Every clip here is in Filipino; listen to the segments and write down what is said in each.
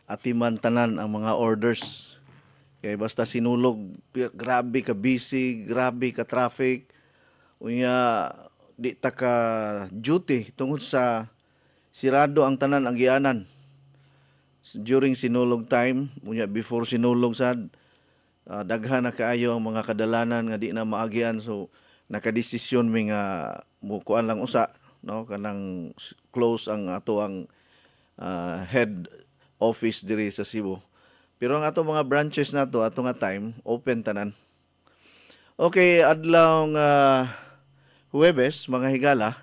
atiman tanan ang mga orders. Kay basta sinulog, grabe ka busy, grabe ka traffic. Unya di ta ka duty tungod sa sirado ang tanan ang gianan during sinulog time. Unya before sinulog sad, daghan na kaayo ang mga kadalanan nga di na maagian, so nakadesisyon mi nga mukuan lang usa, no, kanang close ang ato ang head office diri sa Cebu. Pero ang ato mga branches nato ato nga time open tanan. Okay, adlaw nga Huwebes, mga higala,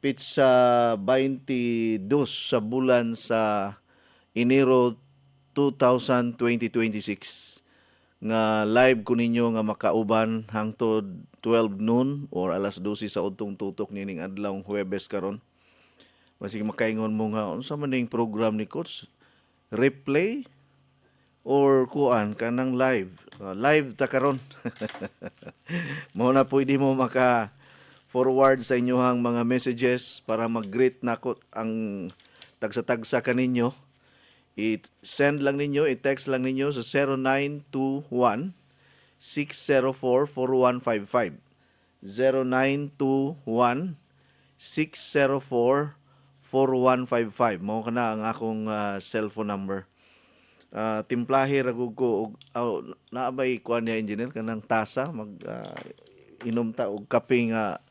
pitsa 22 sa bulan sa Enero 2026 nga live ko ninyo nga makauban hangtod 12 noon or alas 12 sa udtong tutok nining adlaw Huwebes karon. Masig makaingon mo nga unsa man ning program ni Coach? Replay or kuan kanang live? Live ta karon. Mao na pwede mo maka forward sa inyohang mga messages para mag-greet nako ang tagsa-tagsa kaninyo. I-send lang ninyo, i-text lang ninyo sa 0921 604 4155. 0921 604 4155. Mao kana ang akong cellphone number. Timplahe ragug ko og naabay kuan niya engineer kanang tasa mag inom ta og kape nga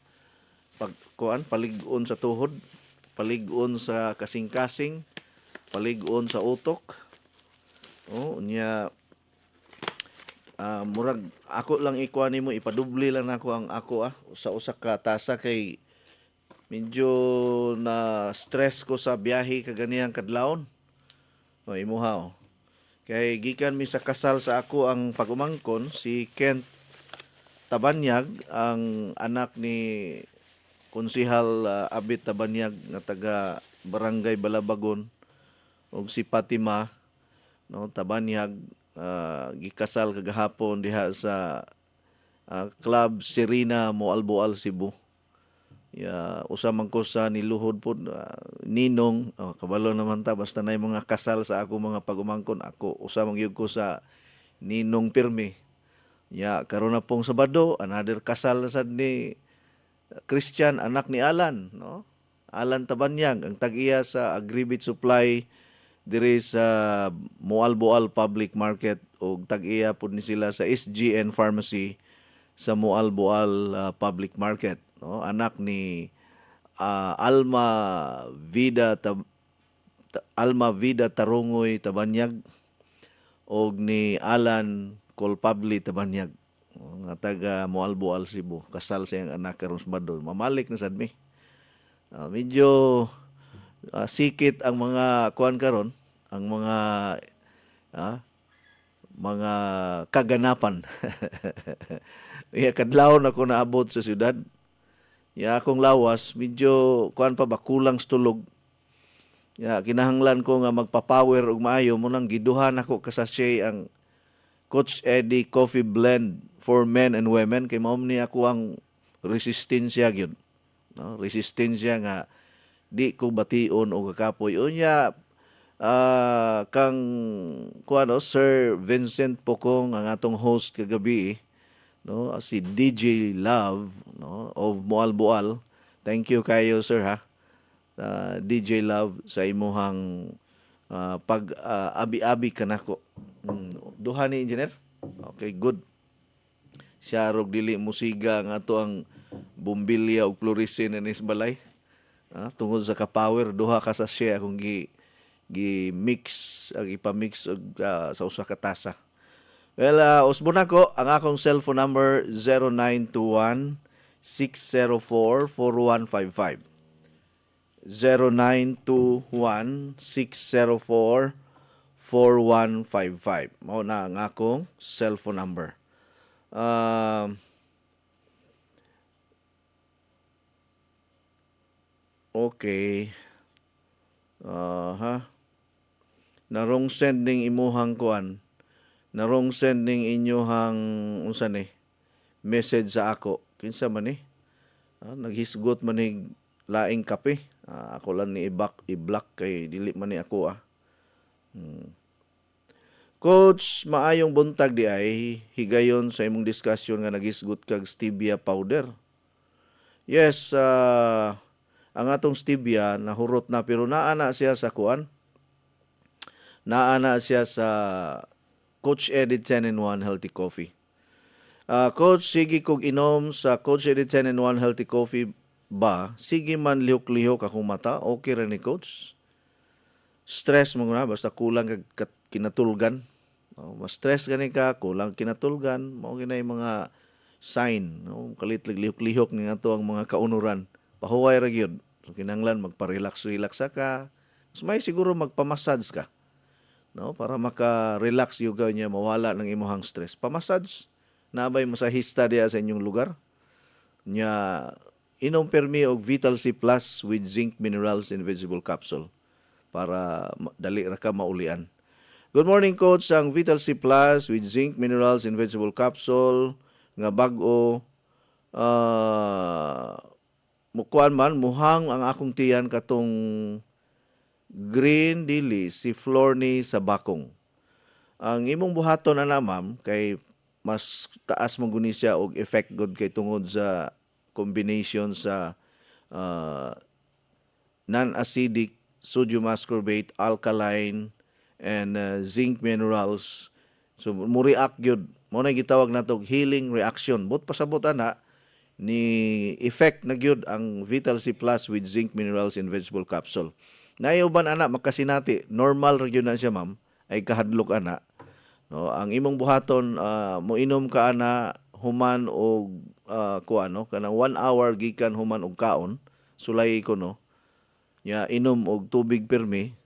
pagkuan palig-on sa tuhod, palig-on sa kasing-kasing, palig-on sa utok. Nya murag ako lang ikuan nimo, ipadubli lang nako ang ako sa usa ka tasa kay medyo na stress ko sa biyahe kaganiyang kadlawon. Imuha. Kay gikan mi sa kasal sa ako ang pagumangkon si Kent Tabanyag, ang anak ni Konsihal Abit Tabanyag nga taga Barangay Balabagon, ug si Fatima, no, Tabanyag, gikasal kagahapon diha sa Club Serena Moalboal, Cebu. Usa man ko sa niluhod po ninong, kabalo naman ta basta nay mga kasal sa ako mga pagumangkon, ako usa man gyud ko sa ninong pirmi. Karon na pong Sabado, another kasal na sad ni Christian, anak ni Alan, no? Alan Tabanyag, ang tag-iya sa Agribit Supply diri sa Moalboal Public Market, o tag-iya pud ni sila sa SGN Pharmacy sa Moalboal Public Market, no? Anak ni Alma Vida Tarungoy Tabanyag og ni Alan Colpabli Tabanyag, nga taga Moalboal, Cebu. Kasal sa iyang anak karon Sabado. Mamalik na sad mi. Medyo sikit ang mga kuan karon, ang mga kaganapan. Kadlawon ako naabot sa syudad. Akong lawas medyo kuan pa ba, kulang sa tulog. Kinahanglan ko nga magpa-power og maayo, mo nang giduhan ako kasasay ang Coach Eddie Coffee Blend for men and women, kay mao ni ako ang resistensya gyud, no? Resistensya nga di ko bation o kakapoy. Unya kang kuano Sir Vincent Pocong, ang atong host kagabi, no, si DJ Love, no, of Moalboal. Thank you kayo, sir, ha. DJ Love, sa imuhang pag abi-abi kanako. Duha ni engineer. Okay, good. Siya rog dili musiga nga ato ang bumbilya ug fluorescent inis balay. Tungod sa ka-power, duha ka sa siya akong gi-mix, ipamix og sa usa ka tasa. Well, usbon ako ang akong cellphone number 0921 604 4155. 0921 604 4155. Mao na ang akong cellphone number. Okay. Narong sending imuhang kuan. Narong sending inyohang unsa ni message sa ako. Kinsa man ni? Naghisgot man ni laing kape. Ako lang ni i-block kay dili man ni ako. Coach, maayong buntag di ay higayon sa imong diskusyon nga nagisgot kag stevia powder. Yes, ang atong stevia nahurot na pero naana siya sa kuan. Naana siya sa Coach Eddie 10 in 1 Healthy Coffee. Coach, sige kog inom sa Coach Eddie 10 in 1 Healthy Coffee ba? Sige man lihok-lihok akong mata, okay ra ni Coach. Stress mo na, basta kulang kag kinatulgan. Mas stress gani ka, kulang kinatulgan, mao gina yung mga sign, no? Kalitlig lihok-lihok ni ato ang mga kaunuran. Pahuway ra gyud. So kinahanglan magpa-relax-relax ka. Mas may siguro magpa-massage ka, no? Para maka-relax yung niya mawala ng imong stress. Pa-massage nabay masahista diya sa inyong lugar. Nya inom permi og Vital C Plus with zinc minerals and vegetable capsule para dali ra ka maulian. Good morning, Coach. Ang Vital C Plus with zinc, minerals, and vegetable capsule nga bag-o mukuan man, muhang ang akong tiyan katong green dili si Florney sa bakong. Ang imong buhaton ana ma'am kay mas taas man guni siya og effect good kay tungod sa combination sa uh, non-acidic sodium ascorbate, alkaline, and zinc minerals. So mo react gyud, mo na gitawag natog healing reaction. But pasabot ana ni effect na gyud ang Vital C Plus with zinc minerals and vegetable capsule. Nayuban ana makasinati, normal ra gyud na siya ma'am, ay kahadlok ana. No, ang imong buhaton moinom ka ana human og kuano kanang 1 hour gikan human og kaon, sulay ko no. Ya inom og tubig pirmi.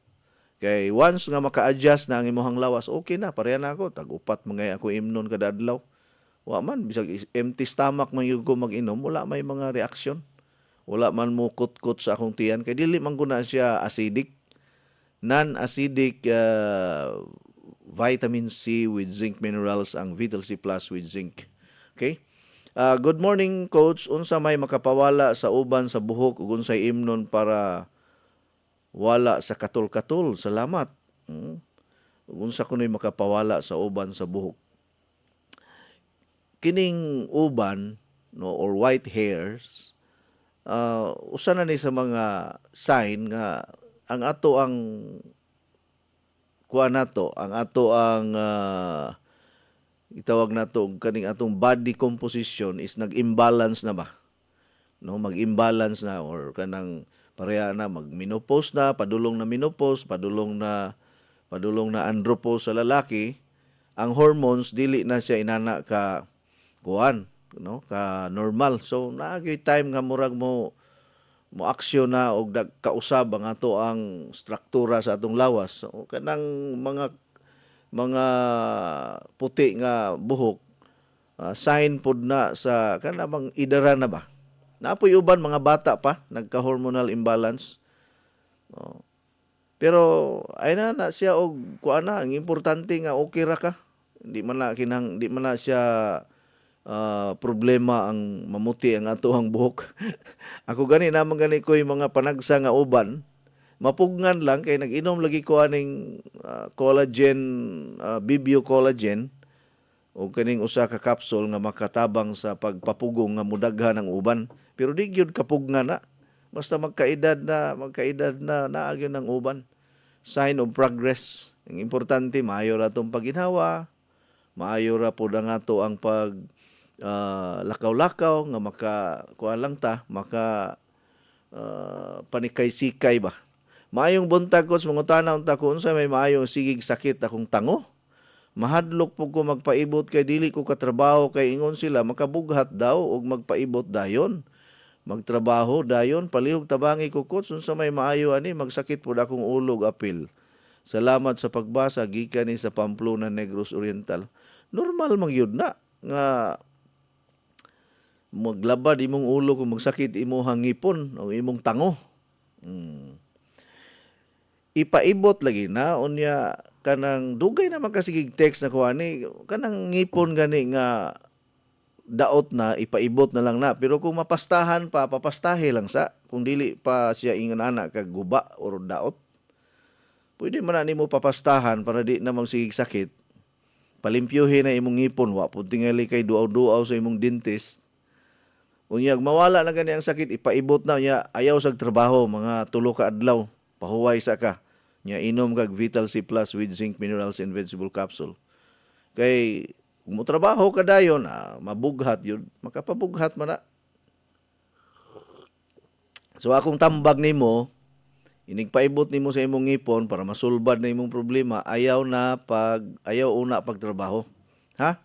Kay once nga maka-adjust na ang imong lawas, okay na, pareha na ako. Tag-upat mga ako imnon kada adlaw. Wa man, bisag empty stomach man yung ko mag-inom, wala may mga reaksyon. Wala man mo kot-kot sa akong tiyan. Kay dili man ko na siya acidic. Non-acidic vitamin C with zinc minerals ang Vital C Plus with zinc. Okay? Good morning, Coach. Unsa may makapawala sa uban sa buhok ug unsay imnon para wala sa katul-katul. Salamat. Unsa kuno'y makapawala sa uban sa buhok. Kining uban no or white hairs usa na ni sa mga sign nga ang ato ang kuha nato, ang ato ang itawag nato kaning atong body composition is nag-imbalance na ba? No, mag-imbalance na or kanang pareha na mag-menopause na, padulong na menopause, padulong na andropause sa lalaki, ang hormones dili na siya inana ka kuan, no, ka normal. So naagay time nga murag mo aksyon na og kausab ang ato ang struktura sa atong lawas. So kanang mga puti nga buhok sign pod na sa kanang idara na ba. Napoy uban mga bata pa nagka-hormonal imbalance. Pero ay na siya og kuan na, ang importante nga okay ra ka. Di man na siya problema ang mamuti ang atong buhok. Ako gani naman gani ko yung mga panagsa nga uban, mapugnan lang kay nag-inom lagi ko aning collagen, Bibio collagen o kaning usa ka capsule nga makatabang sa pagpapugong nga mudaghan ang uban. Pero di gyud kapugnan na. Basta magkaedad na naagyon ng uban. Sign of progress. Ang importante maayo ra tong paginhawa, maayo ra pud ang ato ang pag lakaw-lakaw nga kuha lang ta, panikay-sikay ba. Maayong buntag ko sa mga tanaw ta kung unsa may maayong sigig sakit akong tango. Mahadlok po ko magpaibot kay dili ko katrabaho kay ingon sila makabughat daw og magpaibot dayon. Magtrabaho dayon palihog tabangi ko coach unsa may maayo ani magsakit pud akong ulog apil. Salamat sa pagbasa gikan ni sa Pamplona, Negros Oriental. Normal man gyud na nga maglabad imong ulo kung magsakit imong ngipon o imong tango. Ipaibot lagi na unya kanang dugay naman kasigig text na ko ani kanang ngipon gani nga daot na ipaibot na lang na pero kung mapastahan pa papastahe lang sa kung dili pa siya ingon ana kag guba or daot Pwede man na nimo papastahan para di na magsigig sakit. Palimpyuhin na imong ngipon, wa pud tingali kay duaw-duaw sa imong dentist. Unyag mawala na gani ang sakit, ipaibot na niya ayaw sa trabaho mga 3 ka adlaw. Pahuway sa ka. Nya inom kag Vital C Plus with zinc minerals and vegetable capsule. Kay kung mo trabaho ka dayon, mabughat yun. Makapabughat man na. So akong tambag nimo, inigpaibot nimo sa imong ngipon para masulbad na imong problema, ayaw una pagtrabaho. Ha?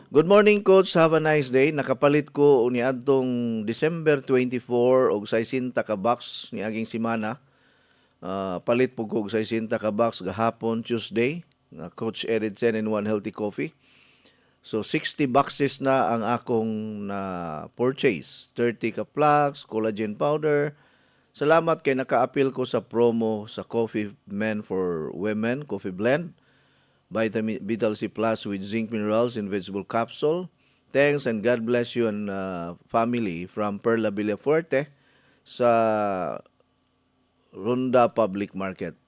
Good morning, Coach. Have a nice day. Nakapalit ko ni adtong December 24 og 60 ka box ni aging simana. Palit po ko og 60 ka box gahapon Tuesday nga Coach Edison and One Healthy Coffee. So 60 boxes na ang akong na purchase. 30 ka plugs, collagen powder. Salamat kay naka-appeal ko sa promo sa Coffee Men for Women, Coffee Blend. Vitamin Vital C Plus with zinc minerals and vegetable capsule. Thanks and God bless you and family from Perla Villafuerte sa Ronda Public Market.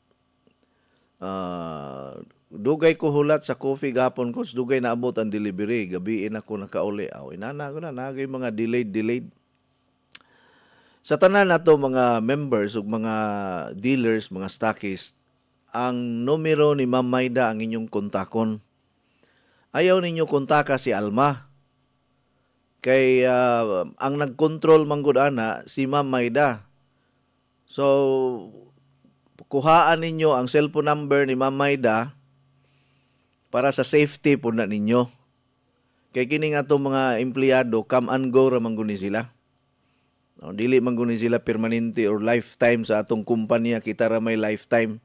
Dugay ko hulat sa coffee gapon ko, dugay naabot ang delivery. Gabiin ako nakauli. Inana ko na, nagay mga delayed. Sa tanan nato mga members ug mga dealers, mga stockists, ang numero ni Ma'am Maida ang inyong kontakon. Ayaw ninyo kontaka si Alma. Kay ang nagkontrol manggod ana si Ma'am Maida. So kuhaan ninyo ang cellphone number ni Ma'am Maida para sa safety po na ninyo. Kay kini nga itong mga empleyado, come and go ra mangguni sila. Dili mangguni sila permanente or lifetime sa atong kumpanya, kita ra may lifetime.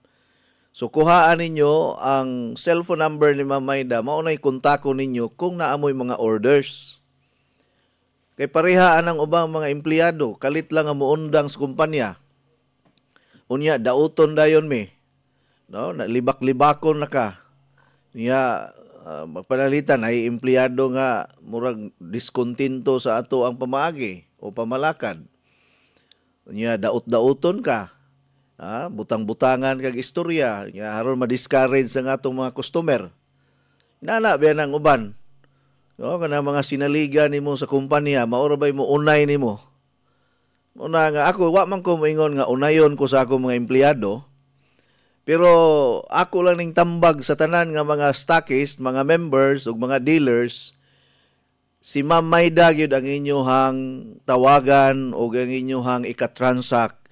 So kuhaan ninyo ang cellphone number ni Ma'am Maida, maunay kontako ninyo kung naamoy mga orders. Kay parehaan ang ubang mga empleyado, kalit lang ang muundang sa kumpanya. Unya dauton dayon mi. No, libak-libakon na ka. Niya magpanalitan ay empleyado nga murag diskontinto sa ato ang pamaagi o pamalakad. Niya daot-daoton ka. Butang-butangan kag istorya, nya haron ma-discourage sa atong mga customer. Nana ba nang uban? No, kana mga sinaliga nimo sa kumpanya, maoro bay mo unay nimo. Una nga ako wa man ko moingon nga unayon ko sa akong mga empleyado. Pero ako lang ning tambag sa tanan nga mga stockists, mga members ug mga dealers. Si Ma'am Maida gyud ang inyohang tawagan o ang inyohang ikatransact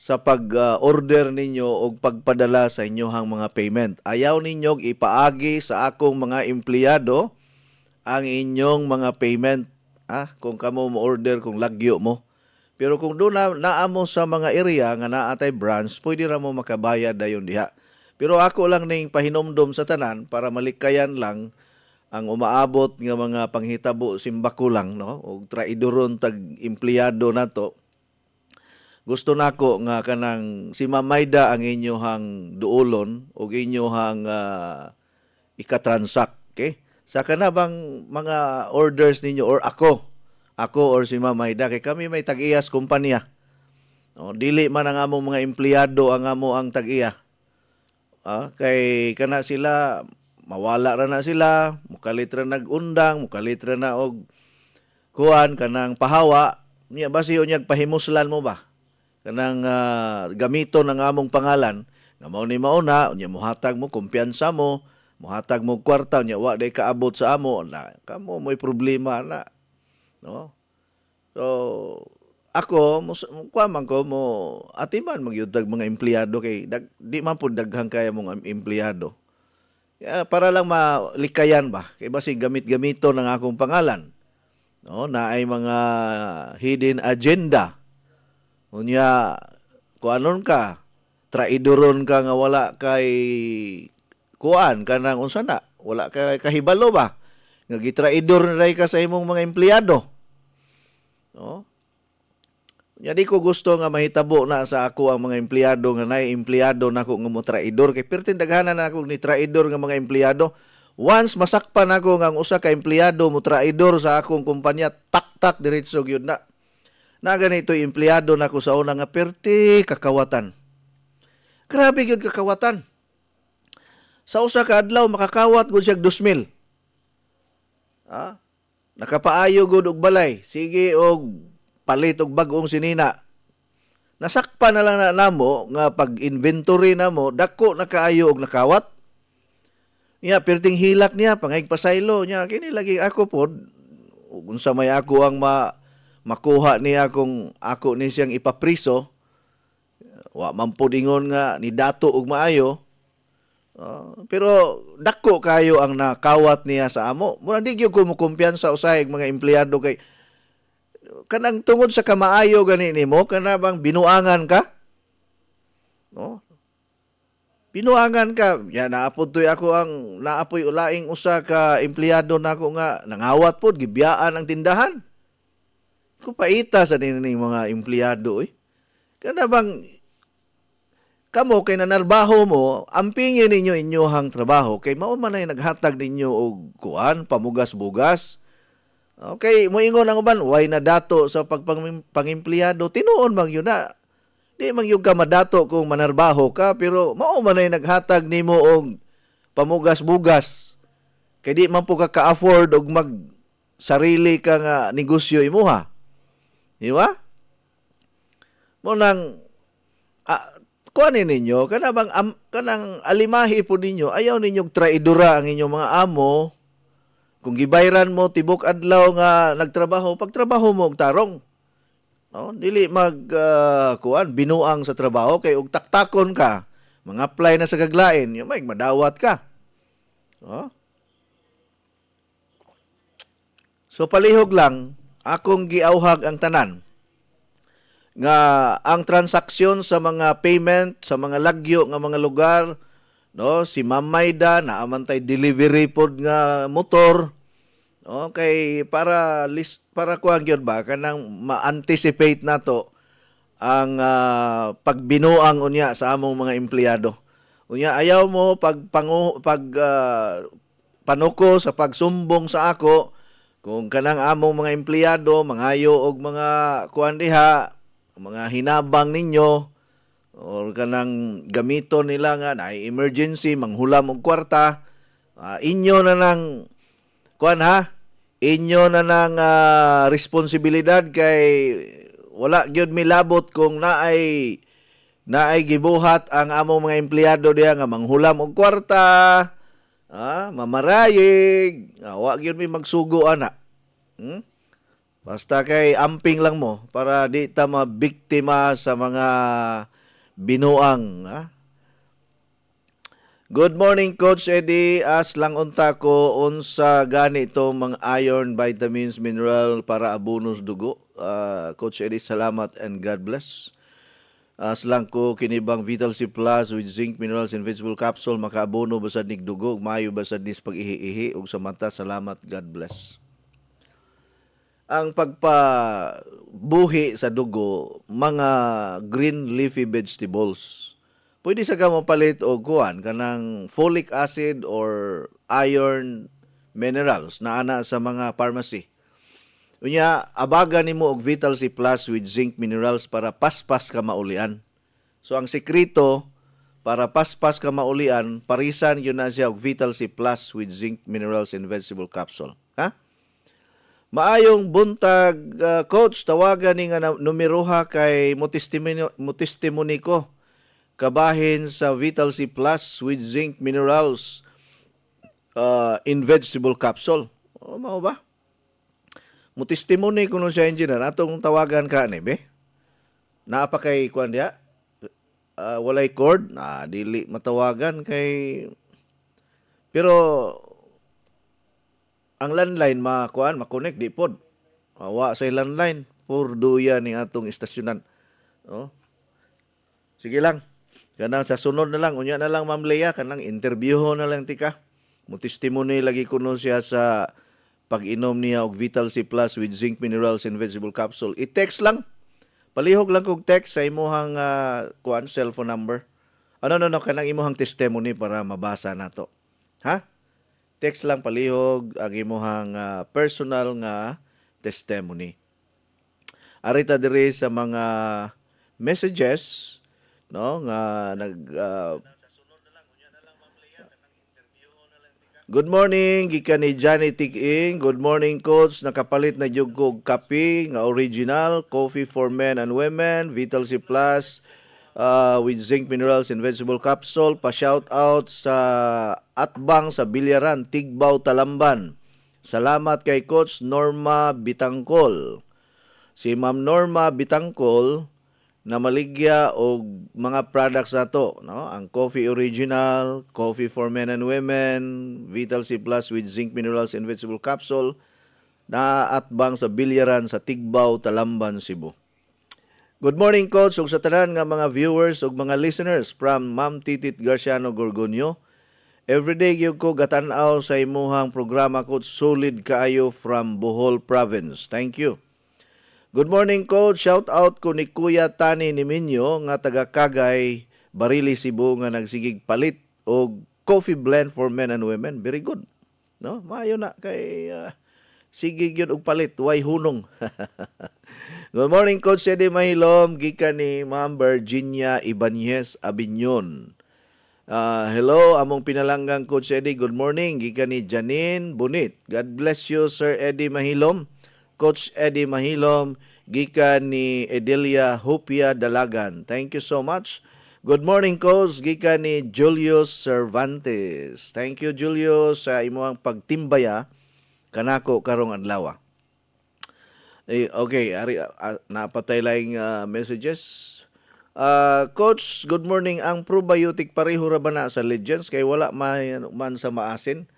sa pag-order ninyo o pagpadala sa inyohang mga payment. Ayaw ninyong ipaagi sa akong mga empleyado ang inyong mga payment. Kung kamo mo order, kung lagyo mo. Pero kung doon naamo sa mga area nga naatay branch, pwede ra mo makabayad dayon diha. Pero ako lang ning pahinomdom sa tanan para malikayan lang ang umaabot nga mga panghitabo simbako lang, no? O traidoron tag empleyado nato. Gusto nako nga kanang si Ma'am Maida ang inyohang duolon o inyohang ikatransact, okay? Sa kanabang mga orders ninyo or ako or si Ma'am Maida, kay kami may tag-iyas kumpanya. No, dili man ang among mga empleyado ang amo ang tag-iya. Kay kana sila mawala ra na sila, mukalit ra nag-undang, mukalit ra na og kuan kanang pahawa, niya basi unyag pahimuslan mo ba? Kanang gamiton ng among pangalan nga mao ni mauna unya mohatag mo kumpiyansa mo, mohatag mo kwarta unya wa day kaabot sa amo na kamo may problema na, no? So ako kuaman ko mo atiman magyudag mga empleyado kay di man pud daghang kaya mong empleyado. Para lang malikayan ba kay basi gamit-gamiton ng akong pangalan, no, na ay mga hidden agenda. Unya, kuanon ka, traidoron ka nga wala kay kuan kanang unsa na, wala kay kahibalo ba? Nga gitraidor na ray ka sa imong mga empleyado. No? Nya di ko gusto nga mahitabo na sa ako ang mga empleyado nga naay empleyado nako nga mo traidor kay pertin daghanan na ako ni traidor nga mga empleyado. Once masakpan ako nga ang usa ka empleyado mo traidor sa akong kumpanya, tak diretso gyud na. Na ganito empleyado nako sa una nga perti kakawatan. Grabe gyud kakawatan. Sa usa ka adlaw makakawat gud siya 2,000. Ah, nakapaayo gud og balay. Sige og palit og bag-ong sinina. Nasakpa na lang na namo nga pag-inventory namo dako na kaayo og nakawat. Niya perting hilak niya pangayag pasaylo niya kini lagi ako pod unsa may ako ang makuha niya kung ako ni siyang ipapriso. Wa man pod ingon nga ni dato og maayo. Pero dako kayo ang nakawat niya sa amo. Mura di gyud ko mo kumpiyansa usahay mga empleyado kay kanang tungod sa kamaayo gani nimo kana bang binuangan ka? No? Binuangan ka. Ya naapod toy ako ang naapoy ulaing usa ka empleyado nako nga nangawat pod gibiyaan ang tindahan. Ko paita sa nining mga empleyado Kana bang kamo kay nanarbaho mo, ampingin ninyo inyohang trabaho kay mao man ay naghatag ninyo og kuan, pamugas-bugas. Okay, moingon ang uban, way na dato sa pagpang-empleyado, tinuon man yun na. Di man yung ka madato kung manarbaho ka, pero mao man ay naghatag nimo og pamugas-bugas. Kay di man po ka ka-afford og mag sarili ka nga negosyo imuha. Di ba? Mo nang kuanin ninyo, kanang alimahi po ninyo, ayaw ninyong traidora ang inyong mga amo. Kung gibayran mo, tibok adlaw nga nagtrabaho, pagtrabaho mo og tarong. No? Dili binuang sa trabaho, kay og taktakon ka, mga apply na sa gaglain, yung may madawat ka. No? So palihog lang, akong giauhag ang tanan nga ang transaksyon sa mga payment sa mga lagyo nga mga lugar si Ma'am Maida naamantay delivery pod nga motor kay para kuan gyud ba kanang ma-anticipate nato ang pagbinuang unya sa among mga empleyado. Unya ayaw mo panuko sa pagsumbong sa ako kung kanang among mga empleyado mangayo og mga kuan diha mga hinabang ninyo or kanang gamito nila nga na emergency manghulam og kwarta inyo na nang inyo na nang responsibilidad kay wala gyud milabot kung naay gibuhat ang among mga empleyado diha nga manghulam og kwarta mamarayig wa gyud mi magsugo ana. Basta kay amping lang mo para di ta mabiktima sa mga binuang. Good morning, Coach Eddie. As lang unta ko unsa gani itong mga iron, vitamins, mineral para abonos dugo. Coach Eddie, salamat and God bless. As lang ko kinibang Vital C Plus with zinc, minerals, and vegetable capsule makaabono basad nig dugo, mayo basad nis pag-ihi-ihi ug sa mata. Salamat, God bless. Ang pagpabuhi sa dugo, mga green leafy vegetables. Pwede sa ka mapalit og kuan kanang folic acid or iron minerals na ana sa mga pharmacy. Unya, abaga nimo og Vital C Plus with zinc minerals para paspas ka maulian. So ang sekreto para paspas ka maulian, parisan yun na siya og Vital C Plus with zinc minerals and vegetable capsule. Ha? Maayong buntag, Coach, tawagan ni nga numeroha kay mo-testimony ko kabahin sa Vital C Plus with zinc minerals in vegetable capsule. Mao ba? Mo-testimony ko nun siya engineer. Atong tawagan ka ni be? Naa pa kay kuan diha? Walay cord? Dili matawagan kay pero ang landline makonek di pod. Wa sa landline for duya ni atong istasyonan. Sige lang. Kanang sa sunod na lang unya na lang Ma'am Leia kanang interviewho na lang tika. Mo testimony lagi kuno siya sa pag-inom niya og Vital C Plus with zinc minerals and vegetable capsule. I-text lang. Palihog lang kog text sa imuhang cellphone number. No, kanang imuhang testimony para mabasa nato. Ha? Text lang palihog ang imuhang personal nga testimony. Arita diri sa mga messages no nga Good morning, gikan ni Johnny Tig-ing. Good morning, coach. Nakapalit na jud ko og kape nga original, coffee for men and women, Vital C Plus with zinc minerals and vegetable capsule. Pa-shout out sa Atbang sa Bilyaran, Tigbaw, Talamban. Salamat kay Coach Norma Bitangkol. Si Ma'am Norma Bitangkol na maligya og mga products nato, no? Ang coffee original, coffee for men and women, Vital C Plus with zinc minerals and vegetable capsule na atbang sa Bilyaran sa Tigbaw, Talamban, Cebu. Good morning, Coach, ug sa tanan nga mga viewers ug mga listeners from Ma'am Titit Garciano Gorgonio. Everyday gyud ko gatan-aw sa imuhang programa, Coach. Solid kaayo from Bohol Province. Thank you. Good morning, Coach. Shout out ko ni Kuya Tani Niminyo nga taga Kagay, Barili, Cebu nga nagsigig palit og coffee blend for men and women. Very good. No? Maayo na kay sigig yun og palit, way hunong. Good morning, Coach Eddie Mahilom, gikan ni Ma'am Virginia Ibanez Abinyon. Hello, among pinalanggang Coach Eddie. Good morning, gikan ni Janine Bunit. God bless you, Sir Eddie Mahilom. Coach Eddie Mahilom, gikan ni Edelia Hopia Dalagan. Thank you so much. Good morning, Coach. Gikan ni Julius Cervantes. Thank you, Julius, sa imong pagtimbaya kanako karong adlaw. Okay, ari napatay laing messages. Coach, good morning. Ang probiotic pareho ra ba na sa Legends kay wala man sa maasin?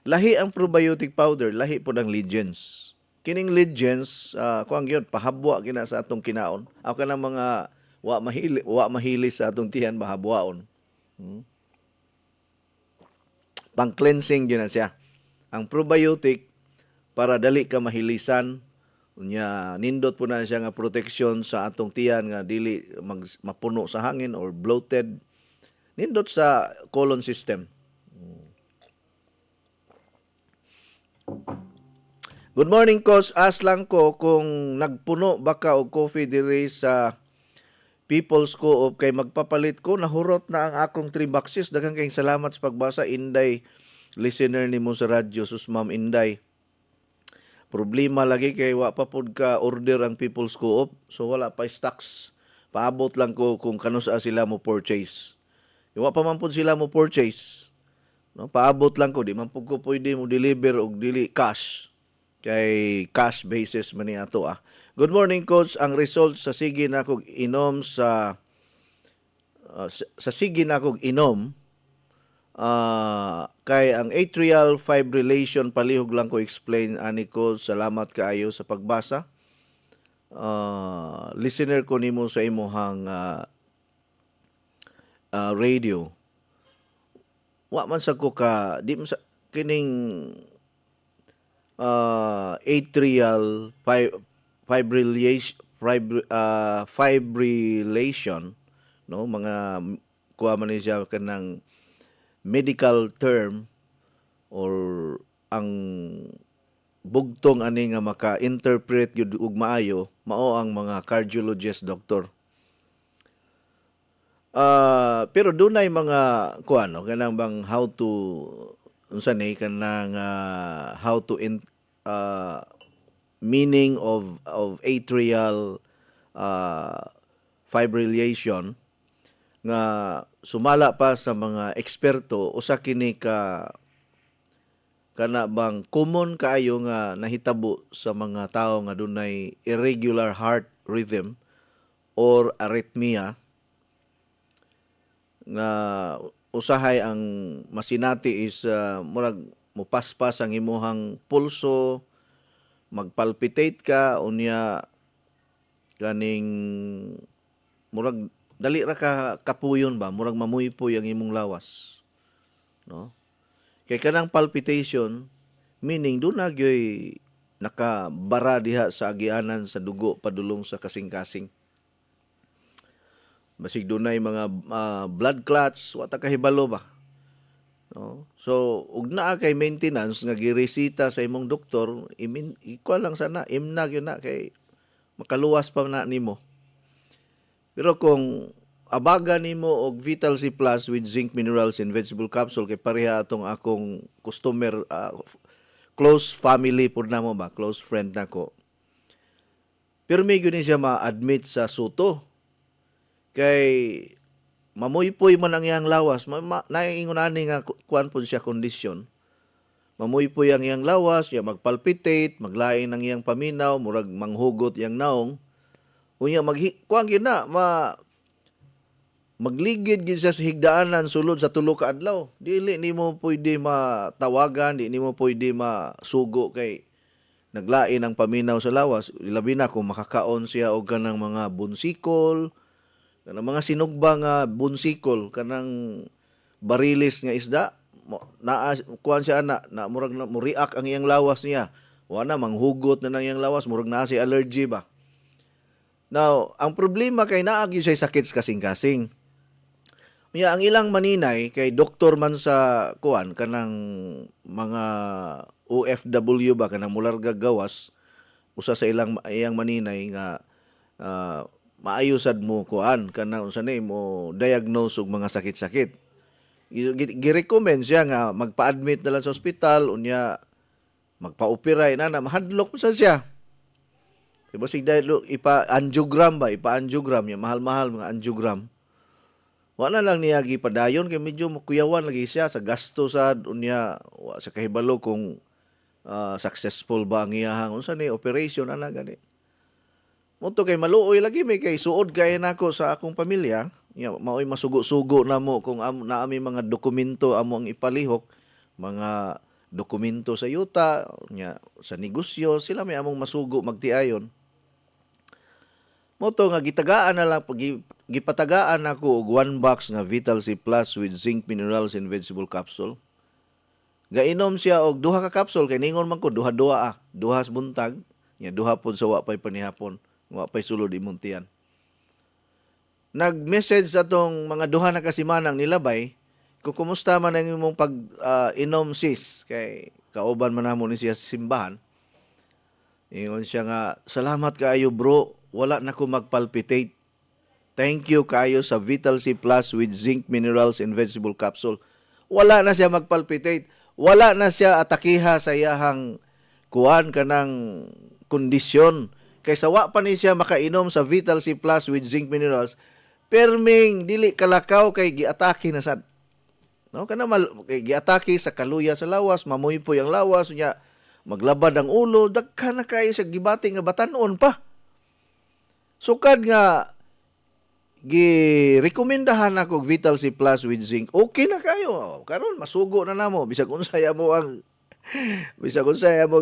Lahi ang probiotic powder, lahi po ng Legends. Kining Legends, kuang gyud pahabwa gina sa atong kinaon. Aw kanang mga wa mahili sa atong tiyan mahabwaon. Pang cleansing gyud na siya. Ang probiotic para dali ka mahilisan, unya nindot po na siya nga protection sa atong tiyan nga dili mapuno sa hangin or bloated. Nindot sa colon system. Good morning, Coach. As lang ko kung nagpuno baka og coffee diri sa People's Co-op kay magpapalit ko. Nahurot na ang akong 3 boxes. Daghang kayong salamat sa pagbasa. Inday, listener ni mo sa radyo. Sus, Ma'am Inday. Problema lagi kay wa pa pod ka order ang People's Co-op. So wala pa stocks. Paabot lang ko kung kano sa sila mo purchase. Wa pa man pod sila mo purchase. No, paabot lang ko. Di man po ko pwede mo deliver og dili cash. Kay cash basis man ni ato Good morning, Coach. Ang result sa sige na kog inom sa sige na kog inom kay ang atrial fibrillation palihog lang ko explain ani ko. Salamat kaayo sa pagbasa. Listener ko nimo sa imuhang radio. Wa man sa ko ka di man sa kining atrial fibrillation, no, mga kuha man ni siya kanang medical term or ang bugtong ani nga maka-interpret yun ug maayo mao ang mga cardiologist doctor. Pero dunay mga kuano kanang bang how to unsa ni kanang how to meaning of atrial fibrillation nga sumala pa sa mga eksperto usa kini ka kana bang common kaayo nga nahitabo sa mga tawo nga dunay irregular heart rhythm or arrhythmia nga usahay ang masinati is murag mupaspas ang imuhang pulso, magpalpitate ka unya ganing murag dali ra ka kapuyon ba, murag mamuypoy ang imong lawas, no? Kay kanang palpitation meaning doon na gyoy nakabara diha sa agianan sa dugo padulong sa kasing-kasing. Basig dunay mga blood clots, wa ta kahibalo ba. No? So, ug naa kay maintenance nga giresita sa imong doktor, ikuha lang sana, imnag yun na kay makaluwas pa na nimo. Pero kung abaga nimo og Vital C Plus with zinc minerals and vegetable capsule kay pareha atong akong customer, close family pud namo ba, close friend nako. Pero may gyud ni siya ma-admit sa suto kay mamuypoy man ang iyang lawas, naiingon ani nga kuan pud siya kondisyon. Mamuypoy ang iyang lawas, ya magpalpitate, maglain ang iyang paminaw, murag manghugot iyang naong. Unya kuan gyud na magligid gid siya sa higdaanan sulod sa tulo ka adlaw. Dili nimo pwede matawagan, di nimo pwede masugo kay naglain ang paminaw sa lawas. Labi na kung makakaon siya og kanang mga bunsikol, kanang mga sinugba nga bunsikol, kanang barilis nga isda. Kuan siya na murag na muriak ang iyang lawas niya. Wala manghugot na nang iyang lawas, murag na si allergy ba. Now, ang problema kay naagi siya sakit sa kasing-kasing. Ang ilang maninay kay doktor man sa kuan kanang mga OFW ba kanang mularga gawas, usa sa iyang maninay nga maayo sad mo kuan kanang unsa ni mo diagnose og mga sakit-sakit. Gi-recommend siya nga magpa-admit na lang sa ospital unya magpa-opera na mahadlok sa siya. Diba sig dahil ipa-angiogram niya, mahal-mahal mga angiogram. Wala lang niya gipadayon kay medyo kuyawan lagi siya sa gasto sad unya sa kahibalo kung successful ba ang iyahang unsa ni operation ana gani. Moto kay maluoy lagi may kay suod kay nako sa akong pamilya, maoy masugo-sugo namo kung naami mga dokumento amo ang ipalihok, mga dokumento sa yuta nya sa negosyo sila may among masugo magtiayon. Moto nga gitagaan na lang gipatagaan ako og 1 box nga Vital C Plus with zinc minerals and vegetable capsule. Gainom siya og 2 ka capsule kay ningon man ko duha-duha duha sa buntag, nya duha pod sa wa pay panihapon, wa pay sulod imong tiyan. Nag-message sa tong mga duha na kasimanang nilabay kung kumusta man ang imong pag-inom sis kay kauban man namo ni siya sa simbahan. Ingon siya nga, salamat kaayo bro, wala na ko magpalpitate. Thank you kaayo sa Vital C Plus with zinc minerals and vegetable capsule. Wala na siya magpalpitate. Wala na siya atakiha sa iyahang kuan kanang kondisyon. Kaysa wa pa ni siya makainom sa Vital C Plus with zinc minerals, perming dili kalakaw kay giatake na sad. No, kana giatake sa kaluya sa lawas, mamuypoy ang lawas nya maglabad ang ulo, daghan na kayo sa gibati nga batanon pa. Sukad nga gi-rekomendahan ako Vital C Plus with zinc. Okay na kayo. Karon masugo na namo bisag unsay mo ang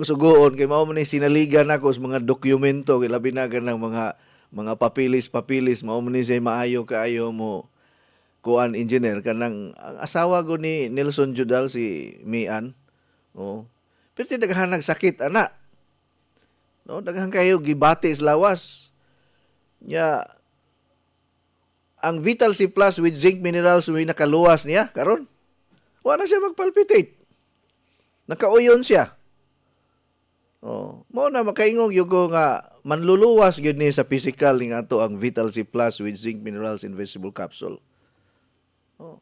sugoon kay mao man ni sinaligan ako sa mga dokumento kay labi na ganang mga papilis mao man ni say maayo kaayo mo kuan engineer kanang ang asawa ko ni Nelson Judal si Mian. Oh. Pero daghan nagsakit ana. No, daghan kayo gibati sa lawas. Nya ang Vital C Plus with zinc minerals way nakaluwas niya karon. Wa na siya magpalpitate. Nakauyon siya. Oh, mo na makaingog yugo nga manluluwas gyud ni sa physical ning ato ang Vital C Plus with zinc minerals and vegetable capsule. Oh.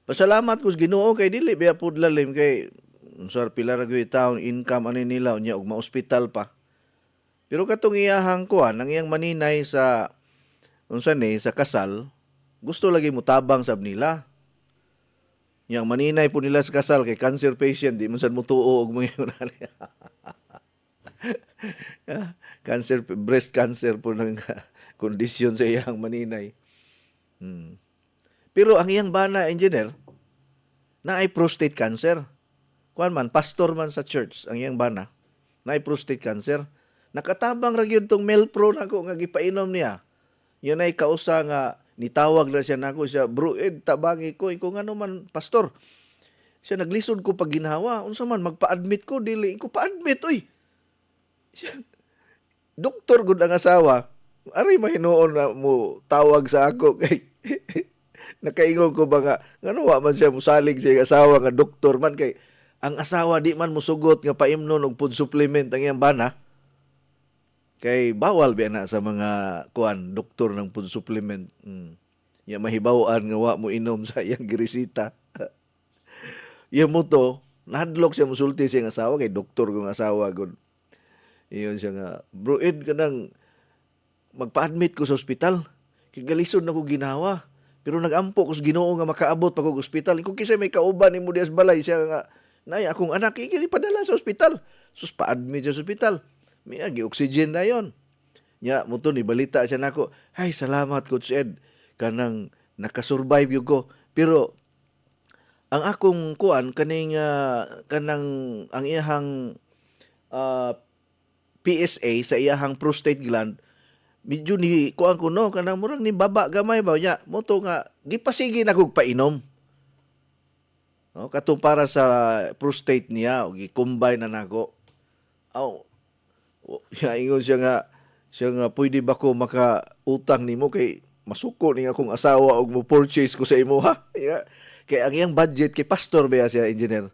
Pasalamat ko sa Ginoo kay dili biya pud lalim kay unsar pila ra gyud taon income ani nila unya og ma-ospital pa. Pero katong iyahang kuan ang iyang maninay sa unsa ni sa kasal, gusto lagi mo tabang sab nila. Yang maninay po nila sa kasal kay cancer patient, di man sad mo tuo og mga cancer, breast cancer po ng kondisyon sa iyang maninay. Pero ang iyang bana, engineer, na ay prostate cancer. Kuan man, pastor man sa church, ang iyang bana, na ay prostate cancer. Nakatabang ra gyud tong Melpro nako nga gipainom niya. Yun ay kausa nga nitawag na siya nako siya, bro, tabangi ko ngano man pastor. Siya naglisod ko pag ginhawa, unsa man magpa-admit ko dili ko pa-admit oy. Siya, doktor gud ang asawa. Aray mahinuon na mo tawag sa ako kay nakaingon ko ba nga ngano wa man siya musalig sa asawa nga doktor man kay ang asawa di man musugot nga paimnon og food supplement ang iyang bana. Kay bawal ba na sa mga kuan doktor ng food supplement. Ya mahibaw-an nga wa mo inom sa iyang giresita. Iya mo to, nahadlok siya musulti siyang asawa kay doktor kong asawa gud. Iyon siya nga, bro Ed kanang magpa-admit ko sa ospital. Kay galisod na ko ginawa. Pero nagampo ko sa Ginoo nga makaabot pa ko ospital. Kung kisay may kauban ni mo dias balay siya nga, nay akong anak ikili padala sa ospital. Sus pa-admit siya sa ospital. May agi oxygen na yon. Nya mo to ni balita siya nako. Ay salamat Coach Ed kanang nakasurvive yun ko. Pero ang akong kuan kaning kanang ang iyahang ah, PSA sa iyahang prostate gland medyo ni kuan ko no kanang murang ni baba gamay ba nya mo to nga gipasigi na kog painom. No, katong para sa prostate niya o gi-combine na nako. Aw, ingon siya nga pwede ba ko makautang nimo kay masuko ni akong asawa og mo purchase ko sa imo ha. Kay ang iyang budget kay pastor ba siya engineer.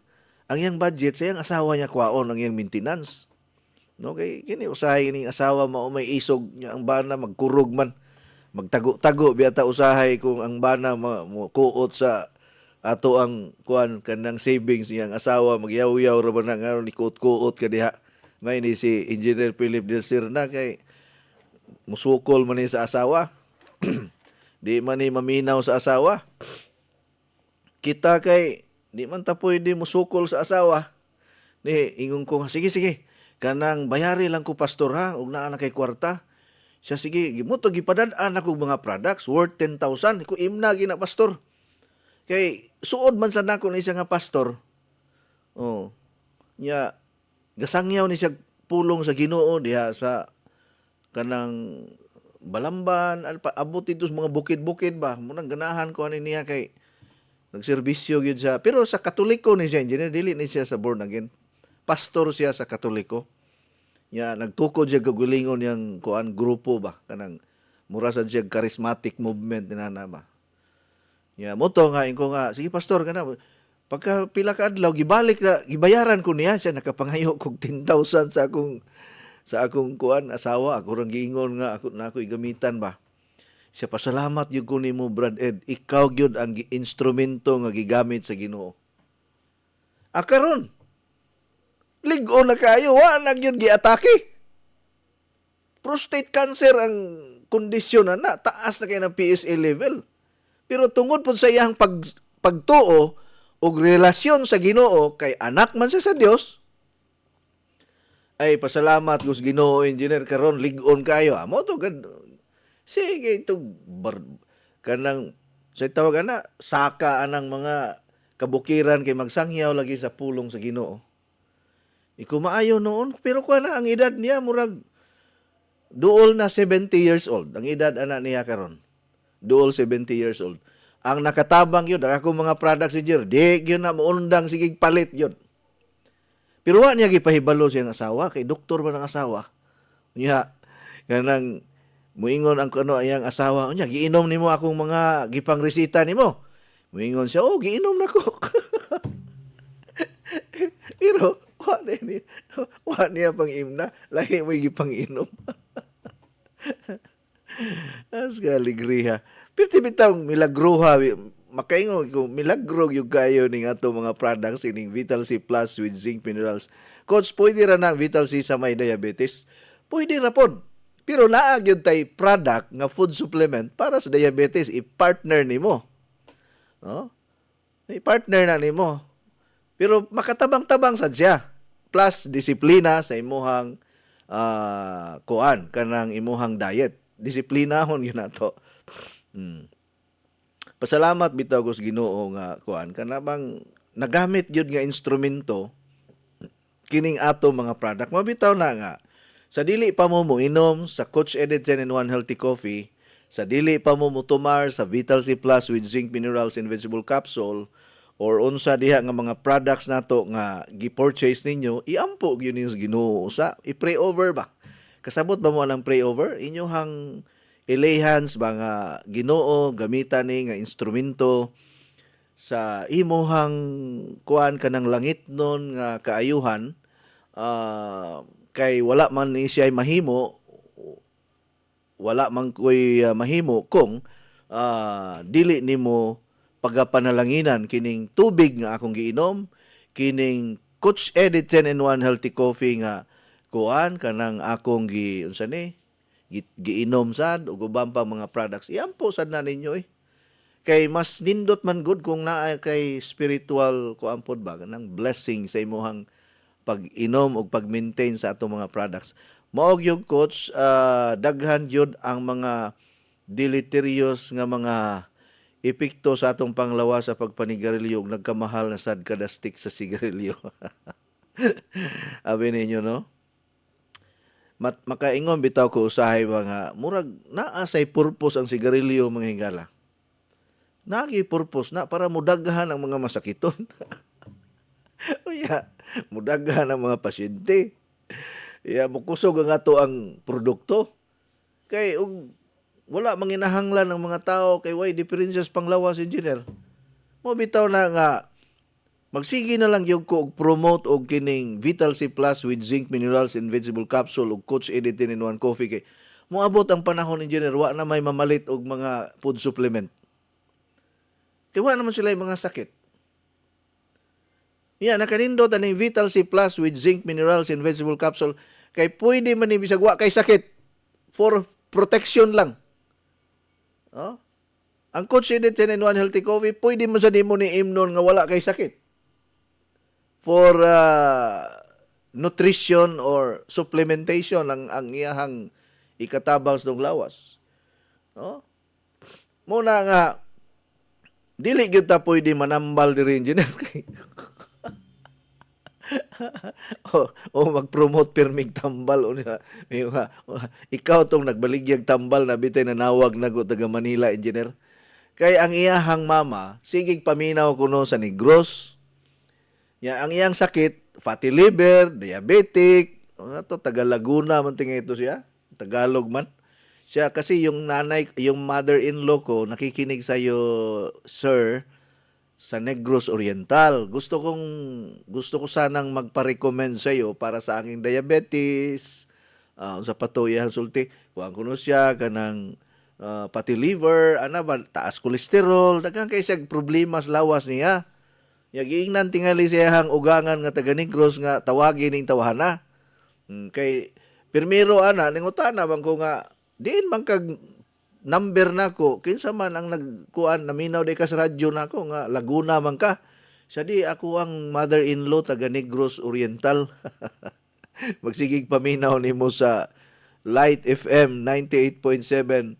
Ang iyang budget sa iyang asawa niya kwaon ang iyang maintenance. No kay kini usahay ning asawa mao may isog niya ang bana magkurog man. Magtago-tago biyata usahay kung ang bana mo kuot sa ato ang kuan kanang savings niyang asawa magyaw-yaw ra ba na nga ni kuot-kuot ka diha. May ni si Engineer Philip Del Sirna kay musukol man ni sa asawa. Di man ni maminaw sa asawa. Kita kay di man ta pwede musukol sa asawa. Ni ingon ko sige sige kanang bayari lang ko pastor ha ug naa na kay kwarta. Siya sige gimo to gipadad-an ako mga products worth 10,000 ko imna gina pastor. Kay suod man sa nako ni siya nga pastor. Oh. Nya gasangyaw ni siya pulong sa Ginoo diha sa kanang Balamban abot dito sa mga bukid-bukid ba munang ganahan ko ani niya kay nagserbisyo gyud siya pero sa Katoliko ni siya engineer dili ni siya sa born again pastor siya sa Katoliko nya nagtukod siya gagulingon yang kuan grupo ba kanang mura sad siya charismatic movement inana ba nya mo to nga inko nga sige pastor kana pagka pila ka adlaw gibalik na gibayaran ko niya siya nakapangayo kog 10,000 sa akong kuan asawa ako rang giingon nga ako na ako igamitan ba siya pasalamat gyud ko nimo Brad Ed ikaw gyud ang instrumento nga gigamit sa Ginoo karon lig-on na kayo wa na gyud giatake prostate cancer ang kondisyon na taas na kay ng PSA level pero tungod po sa iyang pagtuo og relasyon sa Ginoo kay anak man siya sa Dios ay pasalamat ko sa Ginoo engineer karon lig-on kayo mo to gad sige ito kanang sa tawag ana saka anang mga kabukiran kay magsangyaw lagi sa pulong sa Ginoo iko maayo noon pero kuha na ang edad niya murag duol na 70 years old ang edad ana niya karon duol 70 years old ang nakatabang yun ako mga products ni Jer di yun na maundang sige palit yun pero wa niya gipahibalo siyang asawa kay doktor man ang asawa. Unya kanang muingon ang kuno ayang asawa unya giinom nimo akong mga gipangresita nimo. Muingon siya, "Oh, giinom nako." Pero wa niya pang imna, lahi mo gipang-inom. As kaligriha. Pero bitang milagruha makaingon ko milagro yung kayo ning ato mga products ining Vital C Plus with zinc minerals. Coach, pwede ra na Vital C sa may diabetes? Pwede ra pod. Pero naa gyud tay product nga food supplement para sa diabetes i-partner nimo. No? I-partner na nimo. Pero makatabang-tabang sad siya. Plus disiplina sa imuhang kuan kanang imuhang diet. Disiplinahon gyud nato. Pasalamat bitaw ko sa Ginoo nga kuan kana bang nagamit gyud nga instrumento kining ato mga product mabitaw na nga sa dili pa mo inom sa Coach Ed 10-in-1 Healthy Coffee sa dili pa mo mutumar sa Vital C Plus with zinc minerals and vegetable capsule or unsa diha nga mga products nato nga gi-purchase ninyo iampo gyud ninyo sa Ginoo sa i-pray over ba kasabot ba mo ang pray over inyohang ilehans ba nga Ginoo gamitan ni nga instrumento sa imuhang kuan kanang langit nun nga kaayuhan kay wala man ni siya mahimo wala man ko'y mahimo kung dili nimo pagapanalanginan kining tubig nga akong giinom, kining Coach Eddie 10-in-1 healthy coffee nga kuan kanang akong unsa ni giinom sad ug uban pa mga products. Iampo sad na ninyo kay mas nindot man gud kung naa kay spiritual kuan pod ba kanang blessing sa imuhang pag-inom ug pag-maintain sa atong mga products. Mao gyud coach, daghan gyud ang mga deleterious nga mga epekto sa atong panglawas sa pagpanigarilyo ug nagkamahal na sad kada stick sa sigarilyo. Abi ninyo no? Makaingon bitaw ko usahay mga murag naa say purpose ang sigarilyo mga higala. Nagi purpose na para mudaghan ang mga masakiton. Uya, mudaghan ang mga pasyente. Ya mukusog ang ato ang produkto. Kay wala manginahanglan ng mga tao kay way diferensya sa panglawas, engineer. Mo bitaw na nga magsige na lang yung ko og promote og kining Vital C Plus with zinc minerals and vegetable capsule ug Coach Eddie 10-in-1 coffee kay moabot ang panahon, engineer, wa na may mamalit og mga food supplement. Kaya wa naman sila yung mga sakit. Yan, nakanindot ang Vital C Plus with zinc minerals and vegetable capsule kay pwede man ni bisag wa kay sakit for protection lang. Oh? Ang Coach Eddie 10-in-1 healthy coffee pwede man sa nimo ni imnon nga wala kay sakit for nutrition or supplementation ang iyahang ikatabang sa lawas. Oh? Muna nga dili gyud ta pwede manambal diri engineer kay o mag-promote permig tambal ikaw tong nagbaligyag tambal na bitay nanawag nago taga Manila, engineer. Kay ang iyahang mama sigig paminaw kuno sa Negros. Ya ang iyang sakit, fatty liver, diabetic, to taga Laguna man tingay ito siya, Tagalog man. Siya kasi yung mother-in-law ko nakikinig sa iyo, sir, sa Negros Oriental. Gusto ko sanang magpa-recommend sa iyo para sa aking diabetes, sa patuya sulti. Kuan kuno siya kanang pati liver, taas kolesterol, daghang kay siya problema sa lawas niya. Giingnan tingali siyang ugangan nga taga Negros nga tawagin ning tawhana. Kay pirmiro ningutana man ko nga diin man kag number nako kinsa man ang nagkuan naminaw di ka sa radyo nako nga Laguna man ka. Sa di ako ang mother-in-law taga Negros Oriental. Magsigig paminaw nimo sa Light FM 98.7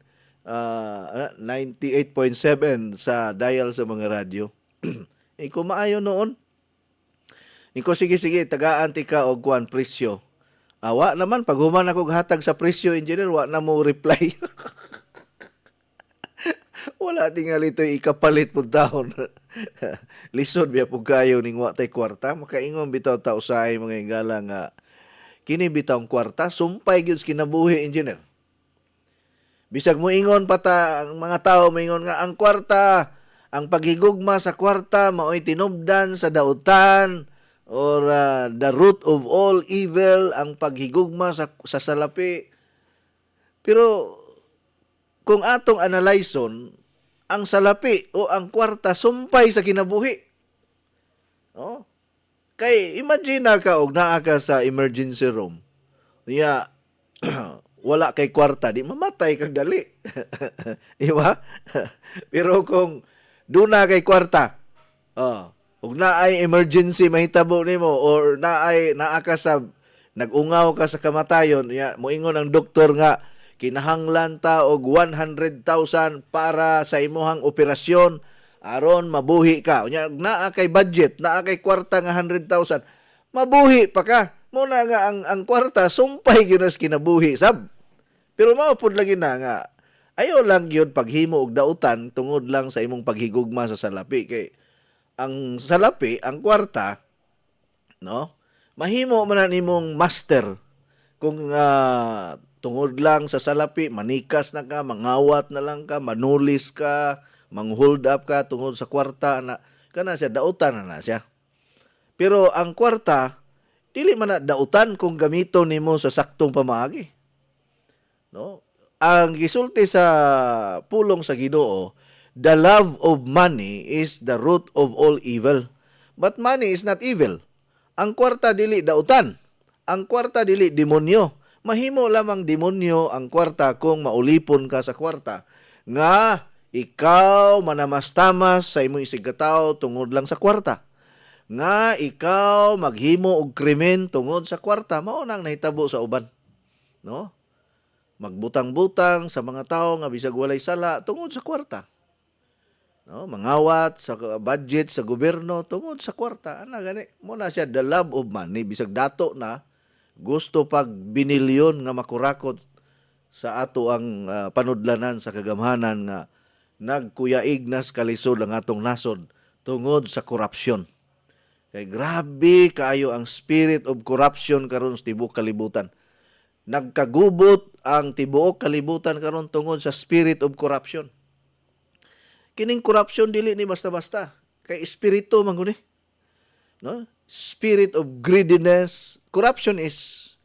98.7 sa dial sa mga radyo. Iko maayo noon. Iko sige tagaan ti ka og kuan presyo. Wa naman pag human ako hatag sa presyo, engineer, wa na mo reply. Wala tingali ito ikapalit po dahon. Lisod biya po kayo ning wa tay kwarta. Makaingon bitaw ta usahay mga higala nga kini bitawng kwarta sumpay gyud kinabuhi, engineer. Bisag mo ingon pata ang mga tao moingon nga ang kwarta, ang paghigugma sa kwarta mao'y tinubdan sa dautan or the root of all evil, ang paghigugma sa salapi. Pero kung atong analyson, ang salapi o ang kwarta sumpay sa kinabuhi. Oh. Kay imagine ka og naa ka sa emergency room. Ya wala kay kwarta, di mamatay kag dali. Di ba? Pero kung duna kay kwarta, ug naay emergency mahitabo nimo or naa ka sa nagungaw ka sa kamatayon, moingon ang doktor nga kinahanglan ta og 100,000 para sa imuhang operasyon aron mabuhi ka. Unya naa kay budget, naa kay kwarta nga 100,000, mabuhi pa ka. Muna nga ang kwarta sumpay gyud nas kinabuhi sab. Pero mao pud lagi na nga ayo lang gyud paghimo og dautan tungod lang sa imong paghigugma sa salapi kay ang salapi, ang kwarta, no? Mahimo man nimong master kung tungod lang sa salapi, manikas na ka, mangawat na lang ka, manulis ka, mang-hold up ka tungod sa kwarta na kana siya dautan na siya. Pero ang kwarta dili man na dautan kung gamito nimo sa saktong pamaagi. No? ang gisulti sa pulong sa Ginoo, the love of money is the root of all evil. But money is not evil. Ang kwarta dili dautan. Ang kwarta dili demonyo. Mahimo lamang demonyo ang kwarta kung maulipon ka sa kwarta. Nga ikaw manamastamas sa imong isigataw tungod lang sa kwarta. Nga ikaw maghimo og krimen tungod sa kwarta, mao nang nahitabo sa uban, no? Magbutang-butang sa mga tawo nga bisag walay sala tungod sa kwarta. No, mangawat sa budget sa gobyerno tungod sa kwarta. Ana gani, mo na siya the love of money, bisag dato na gusto pag binilyon nga makurakot sa ato ang panudlanan sa kagamhanan nga nagkuyaig nas kalisod ang atong nasod tungod sa korupsyon. Kay grabe kaayo ang spirit of corruption karon sa tibuok kalibutan. Nagkagubot ang tibuok kalibutan karon tungod sa spirit of corruption. Kining corruption dili ni basta-basta, kay espiritu man guni. No? Spirit of greediness. Corruption is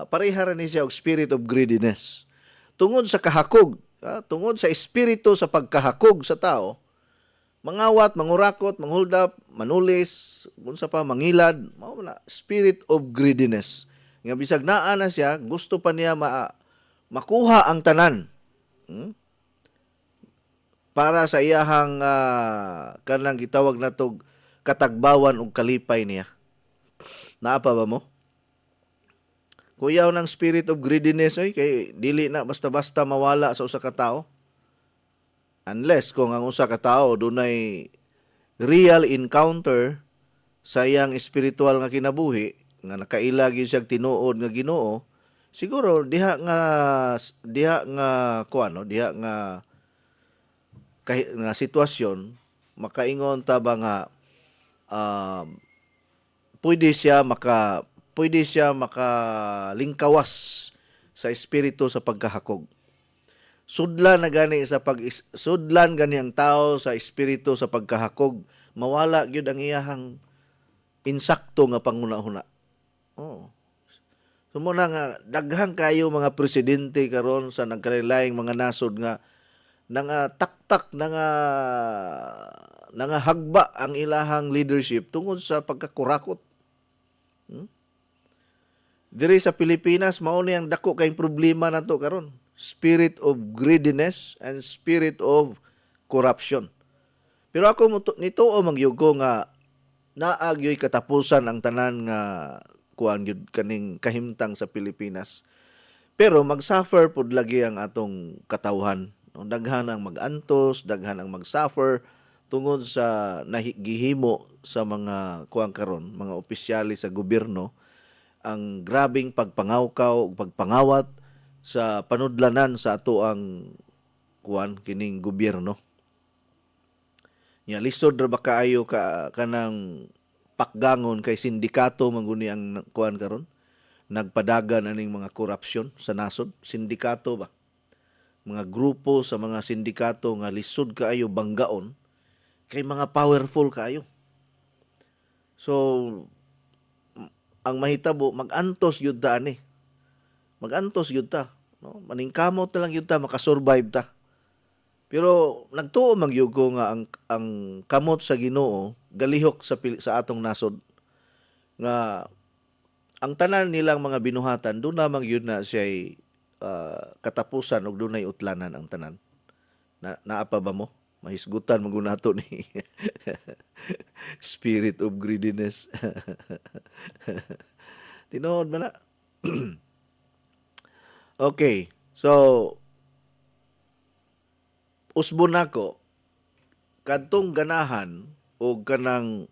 parehara ni siya og spirit of greediness. Tungod sa kahakog, tungod sa espiritu sa pagkahakog sa tao, mangawat, mangurakot, manghuldap, manulis, unsa pa mangilad, mao na spirit of greediness. Nga bisag naa na siya, gusto pa niya makuha ang tanan. Para sa iyahang kanang gitawag natog katagbawan ug kalipay niya. Naa pa ba mo? Kuyaw ng spirit of greediness kay dili na basta-basta mawala sa usa ka tawo. Unless kung ang usa ka tawo dunay real encounter sa iyang spiritual nga kinabuhi nga nakailag gyud siya tinuod nga Ginoo, siguro diha nga kuano, diha nga sitwasyon makaingon ta ba nga pwede siya makalingkawas sa espiritu sa pagkahakog. Sudlan gani ang tao sa espiritu sa pagkahakog, mawala gyud ang iyahang insakto nga panguna-huna. Oh. Sumo na nga daghang kayo mga presidente karon sa nagkalaing mga nasod nga taktak hagba ang ilahang leadership tungod sa pagkakurakot. Diri sa Pilipinas mao ni ang dako kay problema nato karon. Spirit of greediness and spirit of corruption. Pero ako nito magyugo nga naagyoy katapusan ang tanan nga kuan gyud kaning kahimtang sa Pilipinas. Pero mag-suffer pud lagi ang atong katawhan. Daghan ang mag-antos, daghan ang mag-suffer tungod sa nahigihimo sa mga kuan karon, mga opisyales sa gobyerno, ang grabing pagpangawkaw ug pagpangawat sa panudlanan sa ato ang kuan kining gobyerno. Nya lisod ra ba kaayo kanang pakgangon kay sindikato manguni ang kuan karon? Nagpadagan aning mga korupsyon sa nasod, sindikato ba? Mga grupo sa mga sindikato nga lisod kaayo banggaon kay mga powerful kaayo. So ang mahitabo mag-antos gyud ta ani. Mag-antos gyud ta, no? Maningkamot na lang gyud ta makasurvive ta. Pero nagtuo man gyud ko nga ang kamot sa Ginoo galihok sa atong nasod nga ang tanan nilang mga binuhatan doon namang yun na siya'y katapusan ug dunay utlanan ang tanan. Naapa ba mo? Mahisgutan magunato ni spirit of greediness. Tinuod man na. Okay. So usbon nako kadtong ganahan o kanang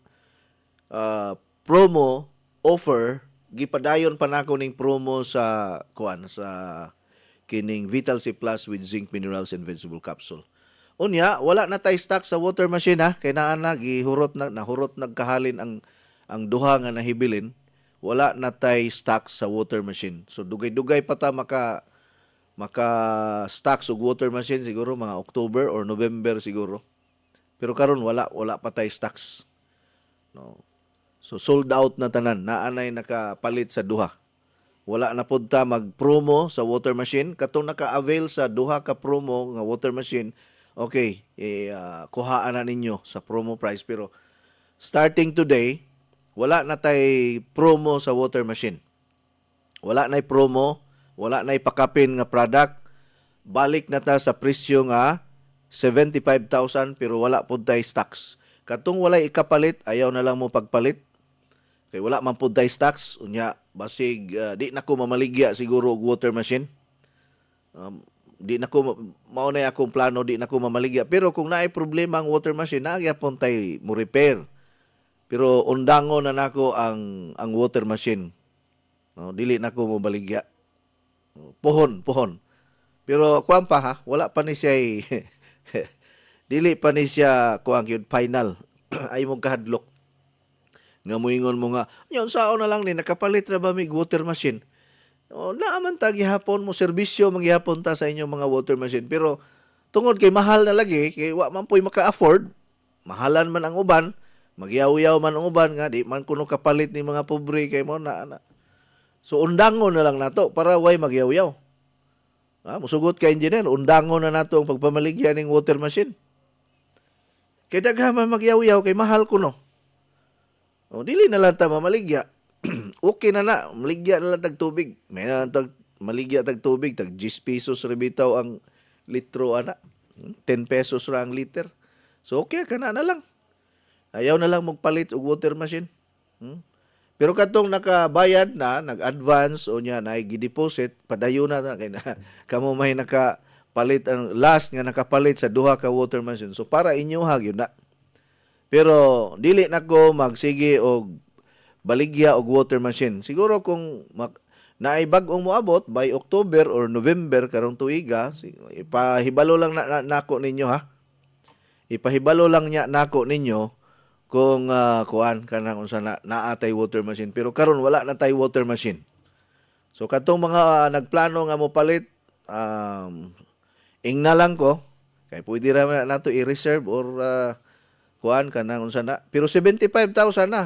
promo offer gipadayon pa nako ning promo sa kuan sa kining Vital C Plus with zinc minerals and vegetable capsule. Unya wala na tay stock sa water machine kay naa na nahurot nagkahalin ang duha nga nahibilin. Wala na tay stock sa water machine. So dugay-dugay pa ta maka stock og water machine siguro mga October or November siguro. Pero karon wala pa tay stocks. No. So sold out na tanan, naanay nakapalit sa duha. wala na pud ta mag-promo sa water machine. Katong naka-avail sa duha ka promo nga water machine, okay, kuhaan na ninyo sa promo price. Pero starting today, wala na tay promo sa water machine. Wala na promo, wala na pakapin nga product. Balik na ta sa presyo nga 75,000 pero wala pud tay stocks. Katong walay ikapalit, ayaw na lang mo pagpalit. Kay wala man pud tay stocks, unya basig di na ko mamaligya siguro og water machine. Di na ko mao na akong plano, di na ko mamaligya. Pero kung naay problema ang water machine, nagyapon tay mo repair. Pero undangon na nako ang water machine. No, dili na ko mo baligya. Pohon. Pero kuan pa ha, wala pa ni siya dili pa ni siya kuan gyud final. Ay mong kahadlok. Nga moingon mo nga, yon sao na lang ni nakapalit ra ba mig water machine. O naaman ta gihapon mo serbisyo manggihapon ta sa inyong mga water machine. Pero tungod kay mahal na lagi, kay wa man po'y maka-afford, mahalan man ang uban, magyaw-yaw man ang uban nga di man kuno kapalit ni mga pobre kay mo na. So undangon na lang nato para way magyaw-yaw. Musugot ka engineer, undangon na nato ang pagpamaligya ning water machine. Kay daghan man magyaw-yaw kay mahal kuno. O dili na lang ta mamaligya. Okay na maligya na lang tag tubig. May na tag maligya tag tubig, tag 10 pesos ra bitaw ang litro ana. 10 pesos ra ang liter. So okay kana na lang. Ayaw na lang magpalit og water machine. Pero katong nakabayad na, nag-advance o nya na gi-deposit, padayon na kay na kamo may nakapalit ang last nga nakapalit sa duha ka water machine. So para inyo gyud na. Pero dili na ko magsige og baligya og water machine. Siguro kung naay bag-ong moabot by October or November karong tuiga, ipahibalo lang nako ninyo ha. Ipahibalo lang niya nako ninyo kung kuan kanang unsa naatay water machine. Pero karon wala na tay water machine. So katong mga nagplano nga mo palit, ingna lang ko kay pwede ra nato i-reserve or kuan kanang unsa na. Pero 75,000 na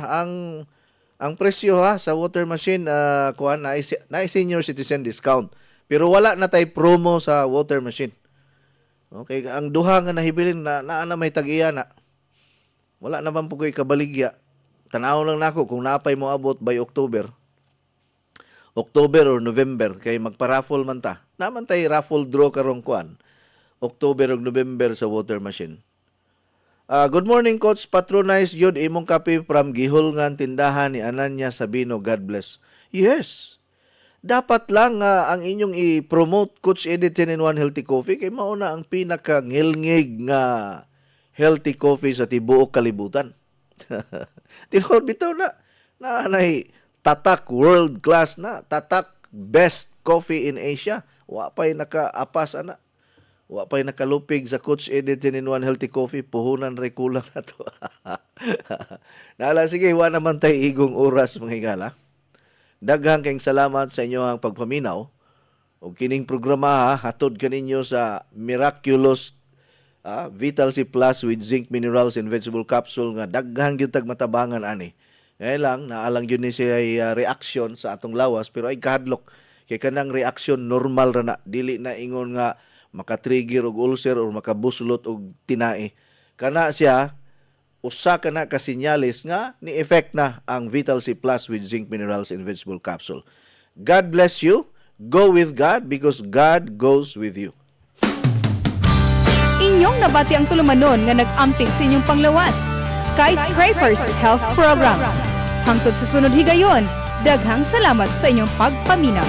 ang presyo ha sa water machine, kuan na senior citizen discount. Pero wala na tay promo sa water machine. Okay, ang duha nga nahibilin na may tag-iya na. Wala naman po ko'y kabaligya. Tanaw lang nako kung napay mo abot by October or November kay magpa-raffle man ta. Naman tay raffle draw karong kuan. October ug November sa water machine. Good morning, Coach. Patronize yun imong kape from gihulngan tindahan ni Ananya Sabino. God bless. Yes. Dapat lang ang inyong i-promote, Coach Edith, 10-in-1 Healthy Coffee. Kay mauna ang pinaka-ngilngig nga healthy coffee sa tibuok kalibutan. Tinod bitaw na tatak world class na, tatak best coffee in Asia. Wa pa'y naka-apas ana. Wa pa'y nakalupig sa Coach Edith 10-in-1 Healthy Coffee, puhunan ray kulang na to. Nala, sige, wa naman tayo igong oras mga higala. Daghang kayong salamat sa inyo ang pagpaminaw. O kining programa hatod kaninyo sa Miraculous Vital C Plus with zinc minerals and vegetable capsule nga daghang gyud tag matabangan ani. Ngayon lang naalang yun ni siya reaction sa atong lawas pero ay kahadlok kay kanang reaction normal ra na, dili na ingon nga maka-trigger og ulcer or makabuslot og tinae. Kana siya usa kana ka sinyalis nga ni effect na ang Vital C Plus with zinc minerals and vegetable capsule. God bless you. Go with God because God goes with you. Inyong nabati ang tulumanon nga nag-amping sa inyong panglawas. Skyscrapers Health Program. Hangtod sa sunod higayon, daghang salamat sa inyong pagpaminaw.